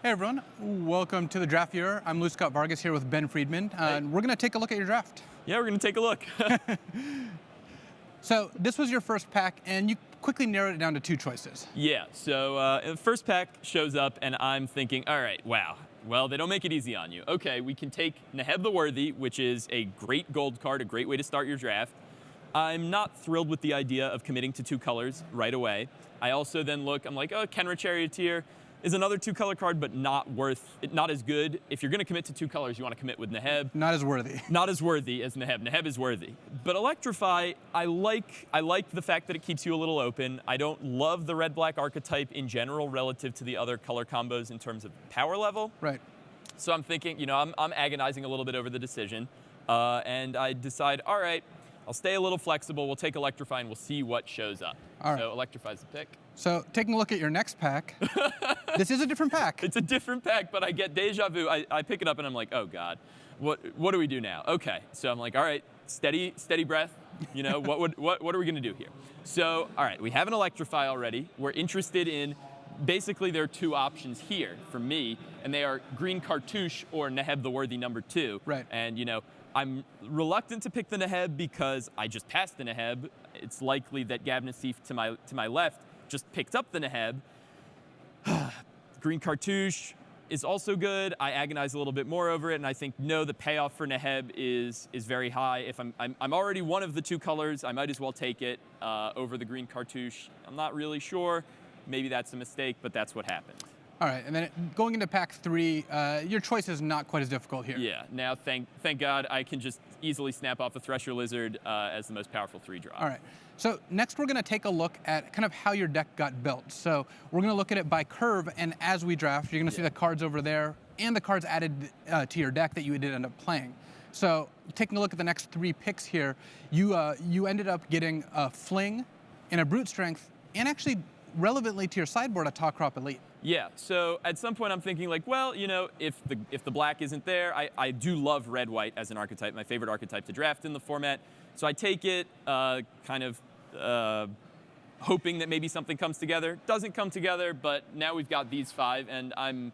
Hey everyone, welcome to the Draft Viewer. I'm Scott-Vargas here with Ben Friedman, and we're going to take a look at your draft. Yeah, we're going to take a look. So this was your first pack, and you quickly narrowed it down to two choices. Yeah, so the first pack shows up, and I'm thinking, all right, wow. Well, they don't make it easy on you. Okay, we can take Neheb the Worthy, which is a great gold card, a great way to start your draft. I'm not thrilled with the idea of committing to two colors right away. I also then look, I'm like, oh, Kenra Charioteer is another two-color card, but not as good. If you're going to commit to two colors, you want to commit with Neheb. Not as worthy. Not as worthy as Neheb. Neheb is worthy. But Electrify, I like the fact that it keeps you a little open. I don't love the red-black archetype in general relative to the other color combos in terms of power level. Right. So I'm thinking, I'm agonizing a little bit over the decision. And I decide, all right, I'll stay a little flexible. We'll take Electrify and we'll see what shows up. All right. So Electrify's the pick. So taking a look at your next pack, this is a different pack. It's a different pack, but I get deja vu. I pick it up and I'm like, oh God, what do we do now? Okay, so I'm like, all right, steady breath. What are we gonna do here? So, all right, we have an Electrify already. We're interested in, basically there are two options here for me, and they are Green Cartouche or Neheb the Worthy #2. Right. And I'm reluctant to pick the Neheb because I just passed the Neheb. It's likely that Gav Nassif to my left just picked up the Neheb. Green Cartouche is also good. I agonize a little bit more over it, and I think, no, the payoff for Neheb is very high. If I'm already one of the two colors, I might as well take it over the Green Cartouche. I'm not really sure. Maybe that's a mistake, but that's what happened. All right, and then going into pack 3, your choice is not quite as difficult here. Yeah, now thank God I can just easily snap off a Thresher Lizard as the most powerful 3-drop. All right, so next we're going to take a look at kind of how your deck got built. So we're going to look at it by curve, and as we draft, you're going to see the cards over there and the cards added to your deck that you did end up playing. So taking a look at the next 3 picks here, you ended up getting a Fling and a Brute Strength, and actually relevantly to your sideboard, a Talkrop Elite. Yeah, so at some point I'm thinking like, well, if the black isn't there, I do love red-white as an archetype, my favorite archetype to draft in the format. So I take it kind of hoping that maybe something comes together. Doesn't come together, but now we've got these 5, and I'm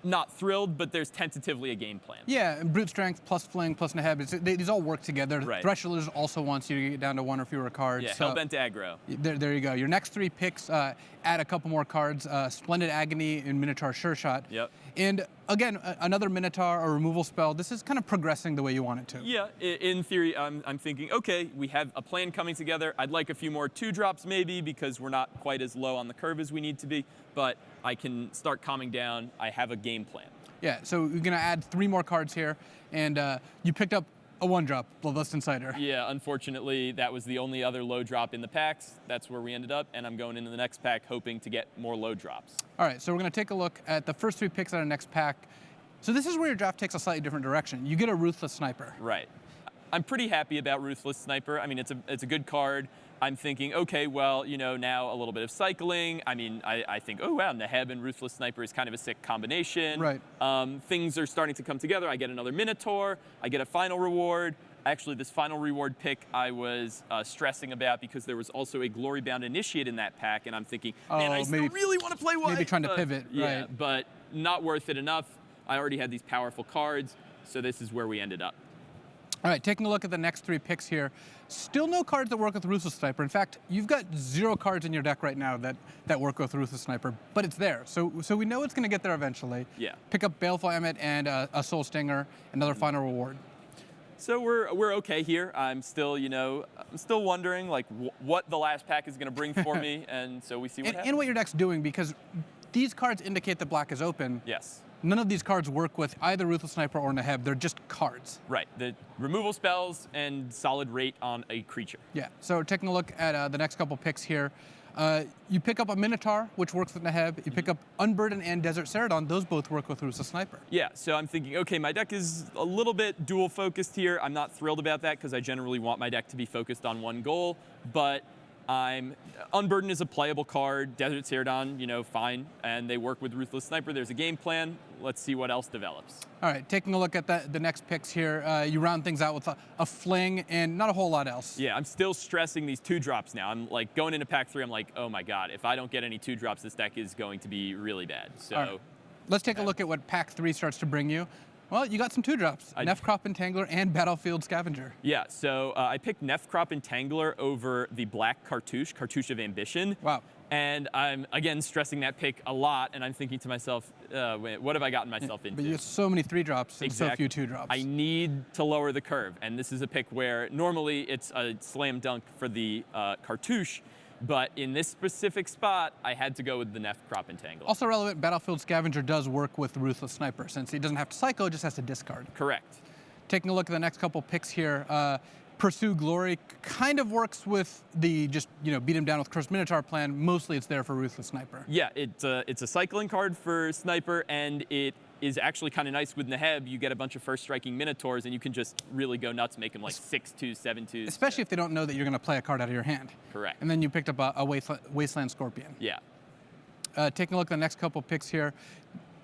not thrilled, but there's tentatively a game plan. Yeah, and Brute Strength plus Fling plus Neheb, these all work together. Right. Thresher Lizard also wants you to get down to 1 or fewer cards. Yeah, so Hellbent aggro. There you go. Your next 3 picks add a couple more cards, Splendid Agony and Minotaur Sure Shot. Yep. And again, another Minotaur or removal spell. This is kind of progressing the way you want it to. Yeah, in theory, I'm thinking, okay, we have a plan coming together. I'd like a few more 2-drops maybe because we're not quite as low on the curve as we need to be, but I can start calming down. I have a game plan. Yeah, so you're going to add 3 more cards here, and you picked up a 1-drop, Bloodlust Insider. Yeah, unfortunately, that was the only other low drop in the packs. That's where we ended up, and I'm going into the next pack hoping to get more low drops. All right, so we're going to take a look at the first 3 picks out of the next pack. So this is where your draft takes a slightly different direction. You get a Ruthless Sniper. Right. I'm pretty happy about Ruthless Sniper. I mean, it's a good card. I'm thinking, okay, well, now a little bit of cycling. I mean, I think, oh, wow, Neheb and Ruthless Sniper is kind of a sick combination. Right. Things are starting to come together. I get another Minotaur. I get a final reward. Actually, this final reward pick I was stressing about because there was also a Glory-bound Initiate in that pack, and I'm thinking, man, I still really want to play white. Maybe trying to pivot, yeah, right. But not worth it enough. I already had these powerful cards, so this is where we ended up. All right, taking a look at the next 3 picks here. Still no cards that work with Ruthless Sniper. In fact, you've got 0 cards in your deck right now that work with Ruthless Sniper, but it's there. So we know it's going to get there eventually. Yeah. Pick up Baleful Emmet and a Soul Stinger, another final reward. So we're okay here. I'm still, I'm still wondering like what the last pack is going to bring for me, and so we see what happens. And what your deck's doing, because these cards indicate that black is open. Yes. None of these cards work with either Ruthless Sniper or Neheb. They're just cards. Right. The removal spells and solid rate on a creature. Yeah. So taking a look at the next couple picks here, you pick up a Minotaur, which works with Neheb. You pick up Unburden and Desert Ceradon. Those both work with Ruthless Sniper. Yeah. So I'm thinking, okay, my deck is a little bit dual focused here. I'm not thrilled about that because I generally want my deck to be focused on one goal, but Unburden is a playable card. Desert Ceradon, fine. And they work with Ruthless Sniper. There's a game plan. Let's see what else develops. All right, taking a look at the next picks here, you round things out with a Fling and not a whole lot else. Yeah, I'm still stressing these 2-drops now. I'm like going into pack 3, I'm like, oh my God, if I don't get any 2-drops, this deck is going to be really bad. So Let's take a look at what Pack 3 starts to bring you. Well, you got some 2-drops, Nefcrop Entangler and Battlefield Scavenger. Yeah, so I picked Nefcrop Entangler over the black Cartouche of Ambition. Wow. And I'm, again, stressing that pick a lot, and I'm thinking to myself, wait, what have I gotten myself into? But you have so many 3-drops and Exactly. so few 2-drops. I need to lower the curve, and this is a pick where normally it's a slam dunk for the Cartouche, but in this specific spot, I had to go with the Nefcrop Entangler. Also relevant, Battlefield Scavenger does work with Ruthless Sniper, since it doesn't have to cycle, it just has to discard. Correct. Taking a look at the next couple picks here, Pursue Glory kind of works with the just, beat him down with Cursed Minotaur plan. Mostly it's there for Ruthless Sniper. Yeah, it's a cycling card for Sniper, and it is actually kind of nice with Neheb. You get a bunch of first striking Minotaurs, and you can just really go nuts, make them like 6/2, 7/2. Especially if they don't know that you're going to play a card out of your hand. Correct. And then you picked up a Wasteland Scorpion. Yeah. Taking a look at the next couple picks here,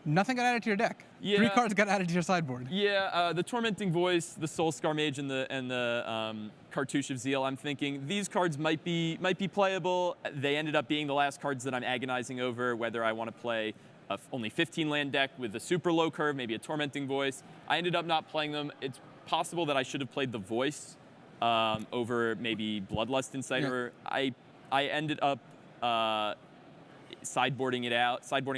nothing got added to your deck. Yeah. 3 cards got added to your sideboard. Yeah, the Tormenting Voice, the Soul Scar Mage, and the Cartouche of Zeal. I'm thinking these cards might be playable. They ended up being the last cards that I'm agonizing over, whether I want to play a only 15 land deck with a super low curve, maybe a Tormenting Voice. I ended up not playing them. It's possible that I should have played the Voice over maybe Bloodlust Inciter. Yeah. I ended up sideboarding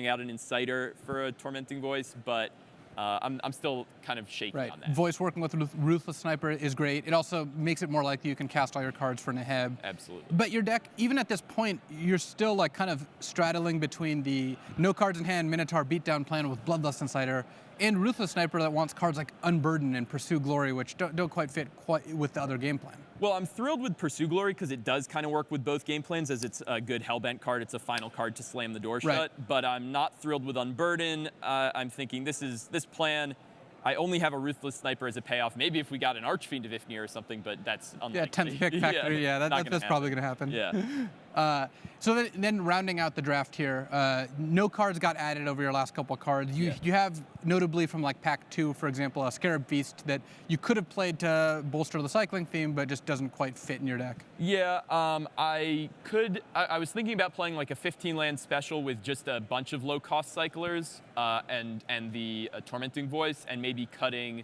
out an Inciter for a Tormenting Voice, but I'm still kind of shaky on that. Voice working with Ruthless Sniper is great. It also makes it more likely you can cast all your cards for Neheb. Absolutely. But your deck, even at this point, you're still like kind of straddling between the no cards in hand Minotaur beatdown plan with Bloodlust Inciter and Ruthless Sniper that wants cards like Unburden and Pursue Glory, which don't quite fit with the other game plan. Well, I'm thrilled with Pursue Glory because it does kind of work with both game plans, as it's a good Hellbent card. It's a final card to slam the door shut. But I'm not thrilled with Unburden. I'm thinking this plan, I only have a Ruthless Sniper as a payoff. Maybe if we got an Archfiend of Ifnir or something, but that's unlikely. Yeah, 10th pick Pack 3, that's probably going to happen. Yeah. So then rounding out the draft here, no cards got added over your last couple of cards. You have, notably from like Pack 2, for example, a Scarab Feast that you could have played to bolster the cycling theme, but just doesn't quite fit in your deck. Yeah, I was thinking about playing like a 15-land special with just a bunch of low-cost cyclers and the Tormenting Voice, and maybe cutting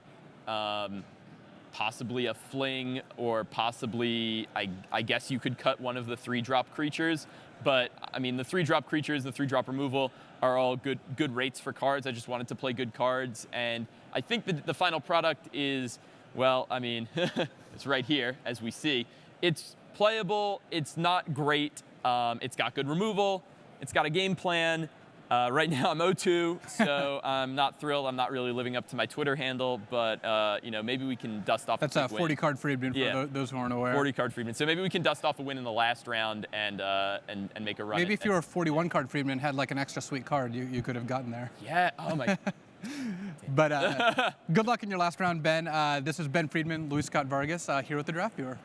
possibly a Fling, or possibly, I guess you could cut one of the 3-drop creatures. But I mean, the 3-drop creatures, the 3-drop removal are all good rates for cards. I just wanted to play good cards, and I think that the final product is, well, I mean, it's right here as we see. It's playable. It's not great. It's got good removal. It's got a game plan. Right now I'm 0-2, so I'm not thrilled. I'm not really living up to my Twitter handle, but maybe we can dust off. That's a 40-card Friedman for those who aren't aware. 40-card Friedman. So maybe we can dust off a win in the last round and make a run. Maybe if you were a 41-card Friedman, had like an extra sweet card, you could have gotten there. Yeah. Oh my. But good luck in your last round, Ben. This is Ben Friedman, Scott-Vargas here with the Draft Viewer.